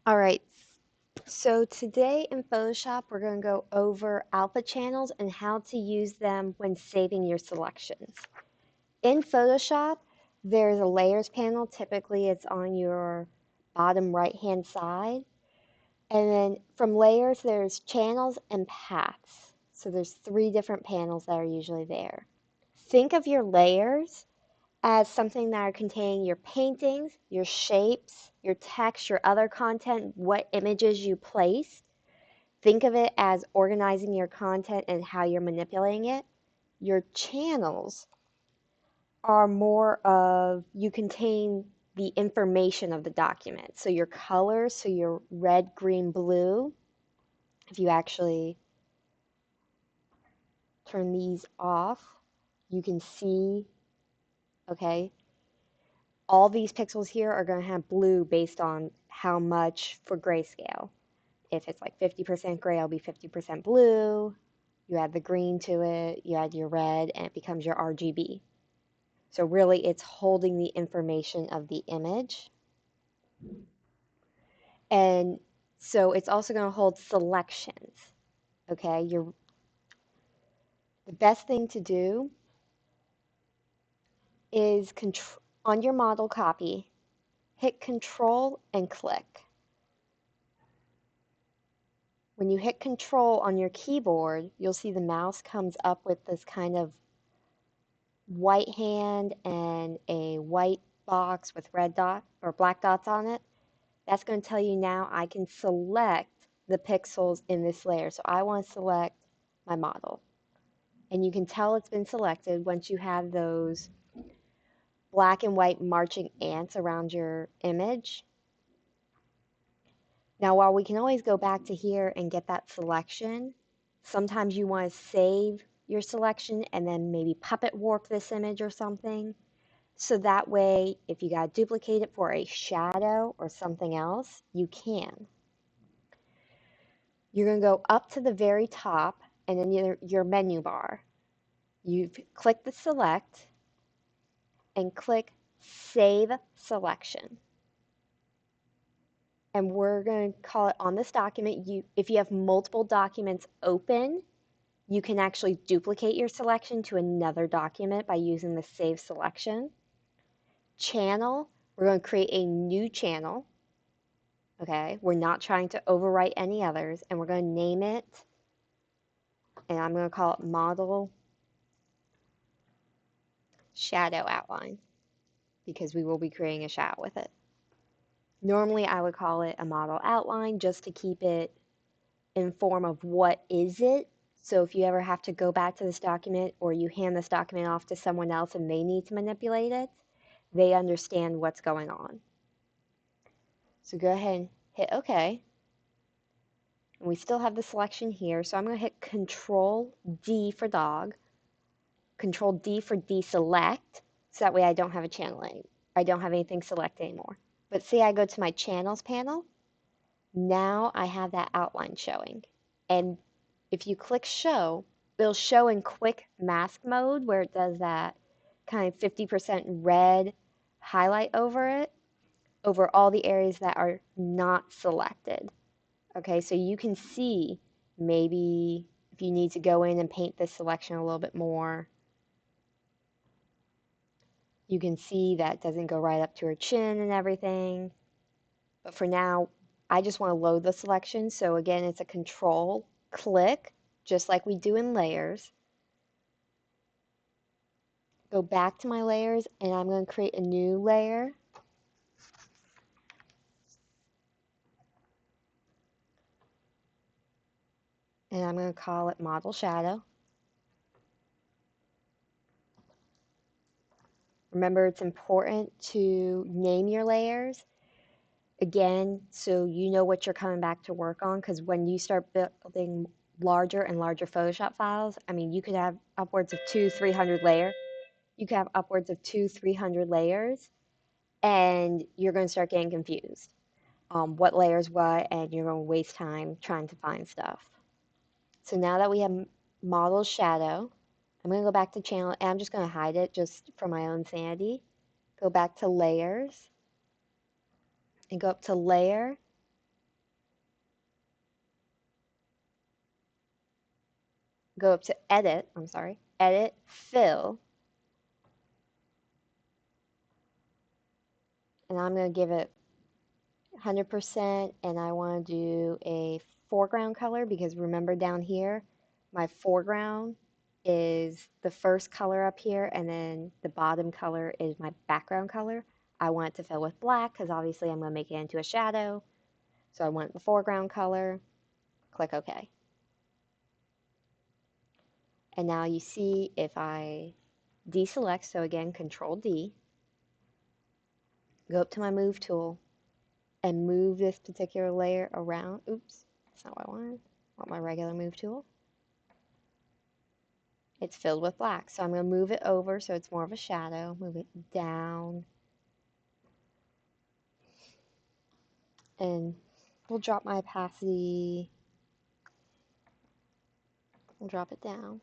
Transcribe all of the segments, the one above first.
All right, so today in Photoshop, we're going to go over alpha channels and how to use them when saving your selections. In Photoshop, there's a layers panel. Typically, it's on your bottom right-hand side. And then from layers, there's channels and paths. So there's three different panels that are usually there. Think of your layers as something that are containing your paintings, your shapes, your text, your other content, what images you place. Think of it as organizing your content and how you're manipulating it. Your channels are more of you contain the information of the document. So your colors, so your red, green, blue, if you actually turn these off, you can see, okay, all these pixels here are going to have blue based on how much for grayscale. If it's like 50% gray, it'll be 50% blue. You add the green to it, you add your red, and it becomes your RGB. So really, it's holding the information of the image. And so it's also going to hold selections. Okay, the best thing to do is on your model copy, hit Control and click. When you hit Control on your keyboard, you'll see the mouse comes up with this kind of white hand and a white box with red dot or black dots on it. That's going to tell you now I can select the pixels in this layer. So I want to select my model. And you can tell it's been selected once you have those black and white marching ants around your image. Now, while we can always go back to here and get that selection, sometimes you want to save your selection and then maybe puppet warp this image or something. So that way, if you got to duplicate it for a shadow or something else, you can. You're going to go up to the very top and then your menu bar. You click the select and click Save Selection. And we're going to call it on this document. If you have multiple documents open, you can actually duplicate your selection to another document by using the Save Selection. Channel, we're going to create a new channel. Okay, we're not trying to overwrite any others, and we're going to name it, and I'm going to call it Model Shadow Outline because we will be creating a shadow with it. Normally, I would call it a model outline just to keep it in form of what is it. So if you ever have to go back to this document or you hand this document off to someone else and they need to manipulate it, they understand what's going on. So go ahead and hit OK. And we still have the selection here. So I'm going to hit Control D for dog, Control D for deselect. So that way I don't have a channel I don't have anything selected anymore. But see, I go to my channels panel. Now I have that outline showing. And if you click show, it'll show in quick mask mode where it does that kind of 50% red highlight over it, over all the areas that are not selected. Okay, so you can see maybe if you need to go in and paint this selection a little bit more, you can see that doesn't go right up to her chin and everything. But for now, I just want to load the selection. So again, it's a control click, just like we do in layers. Go back to my layers and I'm going to create a new layer. And I'm going to call it Model Shadow. Remember, it's important to name your layers. Again, so you know what you're coming back to work on, because when you start building larger and larger Photoshop files, I mean, you could have upwards of 300 layers. You could have upwards of 300 layers, and you're going to start getting confused. What layers what, and you're going to waste time trying to find stuff. So now that we have model shadow, I'm going to go back to channel, and I'm just going to hide it just for my own sanity. Go back to layers, and go up to layer, go up to edit, edit, fill, and I'm going to give it 100%, and I want to do a foreground color because remember down here, my foreground is the first color up here, and then the bottom color is my background color. I want it to fill with black because obviously I'm going to make it into a shadow. So I want the foreground color, click OK. And now you see if I deselect, so again, Control D, go up to my Move tool, and move this particular layer around. Oops, that's not what I wanted. I want my regular Move tool. It's filled with black, so I'm going to move it over so it's more of a shadow. Move it down. And we'll drop my opacity. We'll drop it down.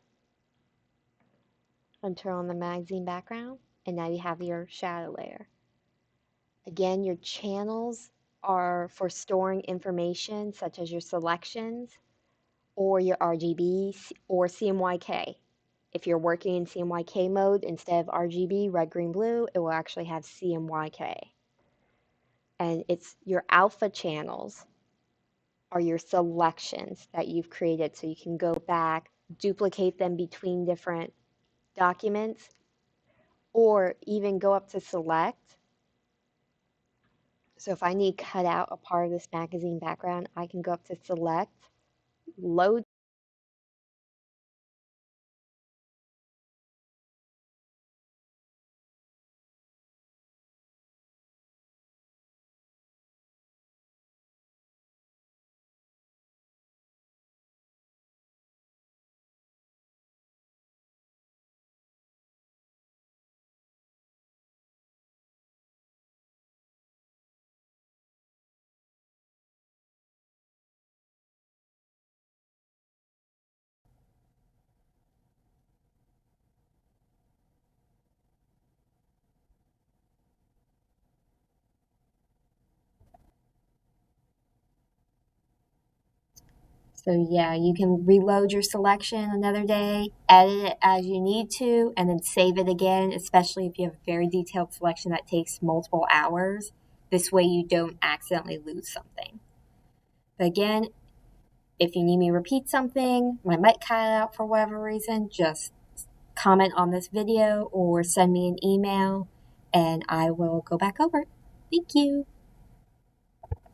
And turn on the magazine background. And now you have your shadow layer. Again, your channels are for storing information such as your selections or your RGB or CMYK. If you're working in CMYK mode, instead of RGB, red, green, blue, it will actually have CMYK. And it's your alpha channels are your selections that you've created. So you can go back, duplicate them between different documents, or even go up to select. So if I need to cut out a part of this magazine background, I can go up to select, load. So yeah, you can reload your selection another day, edit it as you need to, and then save it again, especially if you have a very detailed selection that takes multiple hours. This way you don't accidentally lose something. But again, if you need me to repeat something, I might cut it out for whatever reason, just comment on this video or send me an email and I will go back over it. Thank you.